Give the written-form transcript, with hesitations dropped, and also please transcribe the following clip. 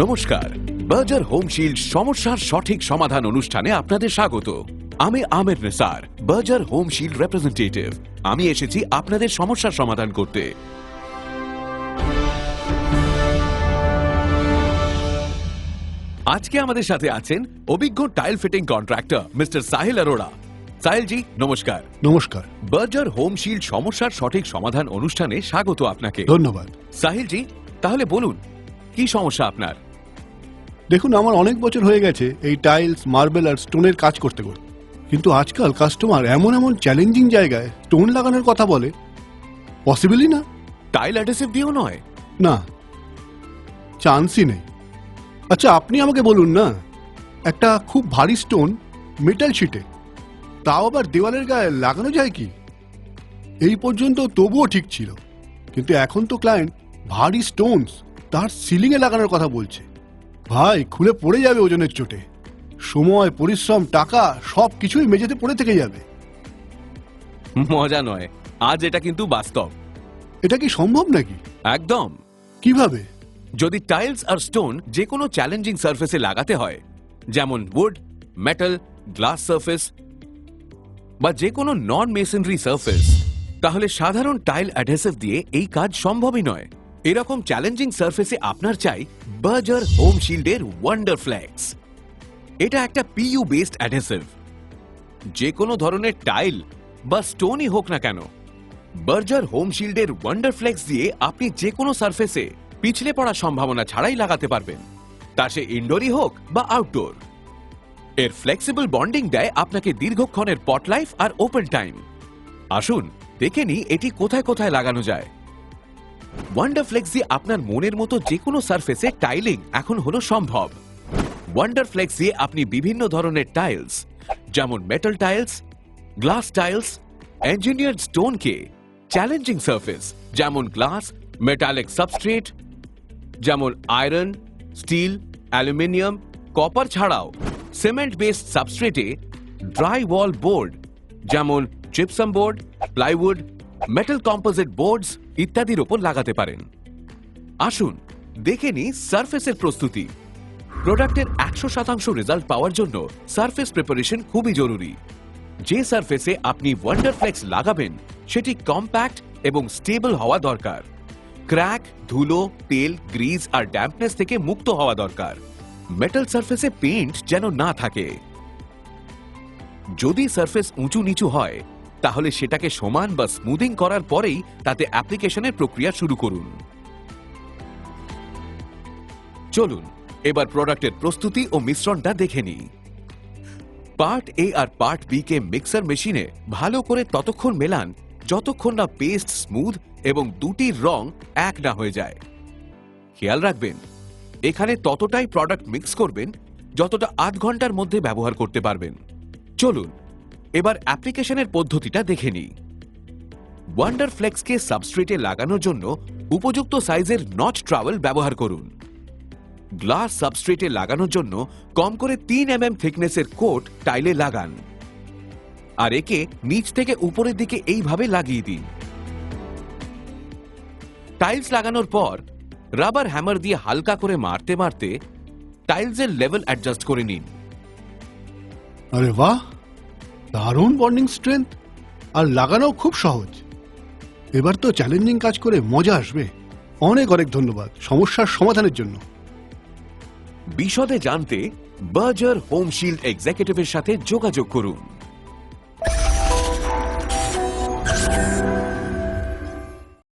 নমস্কার, Berger home shield সমস্যার সঠিক সমাধান অনুষ্ঠানে আপনাদের স্বাগত। আমি Amir Nisar, Berger home shield representative. আমি এসেছি আপনাদের সমস্যার সমাধান করতে। আজকে আমাদের সাথে আছেন অভিজ্ঞ tile fitting contractor mister Sahil Arora. Sahil ji, নমস্কার। নমস্কার। বার্জার হোম শিল্ড সমস্যার সঠিক সমাধান অনুষ্ঠানে স্বাগত আপনাকে। ধন্যবাদ। সাহিল জি, তাহলে বলুন কি সমস্যা আপনার? দেখুন, আমার অনেক বছর হয়ে গেছে এই টাইলস, মার্বেল আর স্টোনের কাজ করতে করতে, কিন্তু আজকাল কাস্টমার এমন এমন চ্যালেঞ্জিং জায়গায় স্টোন লাগানোর কথা বলে, পসিবলই না। টাইল অ্যাডহেসিভ দিয়েও নয়? না, চান্সই নেই। আচ্ছা, আপনি আমাকে বলুন না, একটা খুব ভারী স্টোন মেটাল শিটে, তাও আবার দেওয়ালের গায়ে লাগানো যায় কি? এই পর্যন্ত তবুও ঠিক ছিল, কিন্তু এখন তো ক্লায়েন্ট ভারী স্টোনস তার সিলিংয়ে লাগানোর কথা বলছে। ভাই, খুলে পড়ে যাবে ওজনের চোটে। সময়, পরিশ্রম, টাকা সব কিছুই মেঝেতে পড়ে থেকে যাবে। মজা নয়, আজ এটা কিন্তু বাস্তব। এটা কি সম্ভব নাকি? একদম। কিভাবে? যদি টাইলস আর স্টোন যে কোনো চ্যালেঞ্জিং সারফেসে লাগাতে হয়, যেমন উড, মেটাল, গ্লাস সারফেস বা যে কোনো নন মেসনরি সারফেস, তাহলে সাধারণ টাইল অ্যাডহেসিভ দিয়ে এই কাজ সম্ভবই নয়। এরকম চ্যালেঞ্জিং সারফেসে আপনার চাই বার্জার হোম শিল্ডের ওয়ান্ডার ফ্লেক্স। এটা একটা পিইউ বেসড অ্যাডহেসিভ। যে কোনো ধরনের টাইল বা স্টোনই হোক না কেন, বার্জার হোম শিল্ডের ওয়ান্ডার ফ্লেক্স দিয়ে আপনি যে কোনো সারফেসে পিছলে পড়ার সম্ভাবনা ছাড়াই লাগাতে পারবেন, তা সে ইনডোরই হোক বা আউটডোর। এর ফ্লেক্সিবল বন্ডিং দেয় আপনাকে দীর্ঘক্ষণের পট লাইফ আর ওপেন টাইম। আসুন দেখে নিই এটি কোথায় কোথায় লাগানো যায়। ওয়ান্ডার ফ্লেক্স দিয়ে আপনার মনের মতো যে কোনো সারফেসে টাইলিং এখন হলো সম্ভব। ওয়ান্ডার ফ্লেক্স দিয়ে আপনি বিভিন্ন ধরনের টাইলস, যেমন metal tiles, glass tiles, engineered স্টোনকে চ্যালেঞ্জিং সারফেস যেমন গ্লাস, মেটালিক সাবস্ট্রেট যেমন আয়রন, স্টিল, অ্যালুমিনিয়াম, কপার ছাড়াও সিমেন্ট বেসড সাবস্ট্রেটে ড্রাই ওয়াল বোর্ড যেমন gypsum board, plywood, metal composite boards ইত্যাদির ওপর লাগাতে পারেন। আসুন দেখে নিই সারফেসের প্রস্তুতি। প্রোডাক্টের 100% রেজাল্ট পাওয়ার জন্য সারফেস প্রিপারেশন খুবই জরুরি। যে সারফেসে আপনি ওয়ান্ডার ফ্লেক্স লাগাবেন সেটি কম্প্যাক্ট এবং স্টেবল হওয়া দরকার। ক্র্যাক, ধুলো, তেল, গ্রিজ আর ড্যাম্পনেস থেকে মুক্ত হওয়া দরকার। মেটাল সারফেসে পেইন্ট যেন না থাকে। যদি সারফেস উঁচু নিচু হয়, তাহলে সেটাকে সমান বা স্মুদিং করার পরেই তাতে অ্যাপ্লিকেশনের প্রক্রিয়া শুরু করুন। চলুন এবার প্রোডাক্টের প্রস্তুতি ও মিশ্রণটা দেখে নিই। পার্ট এ আর পার্ট বি কে মিক্সার মেশিনে ভালো করে ততক্ষণ মেলান যতক্ষণ না পেস্ট স্মুথ এবং দুটির রং এক না হয়ে যায়। খেয়াল রাখবেন, এখানে ততটাই প্রোডাক্ট মিক্স করবেন যতটা আধ ঘন্টার মধ্যে ব্যবহার করতে পারবেন। চলুন এবার অ্যাপ্লিকেশনের পদ্ধতিটা দেখে নিই। ওয়ান্ডার ফ্লেক্সকে সাবস্ট্রেটে লাগানোর জন্য উপযুক্ত সাইজের নচ ট্রাভেল ব্যবহার করুন। গ্লাস সাবস্ট্রেটে লাগানোর জন্য কম করে 3 mm থিকনেসের কোট টাইলে লাগান আর একে নিচ থেকে উপরের দিকে এইভাবে লাগিয়ে দিন। টাইলস লাগানোর পর রাবার হ্যামার দিয়ে হালকা করে মারতে মারতে টাইলসের লেভেল অ্যাডজাস্ট করে নিন। আরে বাহ, দারুণ বন্ডিং স্ট্রেংথ, আর লাগানো খুব সহজ। এবার তো চ্যালেঞ্জিং কাজ করে মজা আসবে। অনেক অনেক ধন্যবাদ সমস্যার সমাধানের জন্য। বিশদে জানতে বার্জার হোম শিল্ড এক্সিকিউটিভের সাথে যোগাযোগ করুন।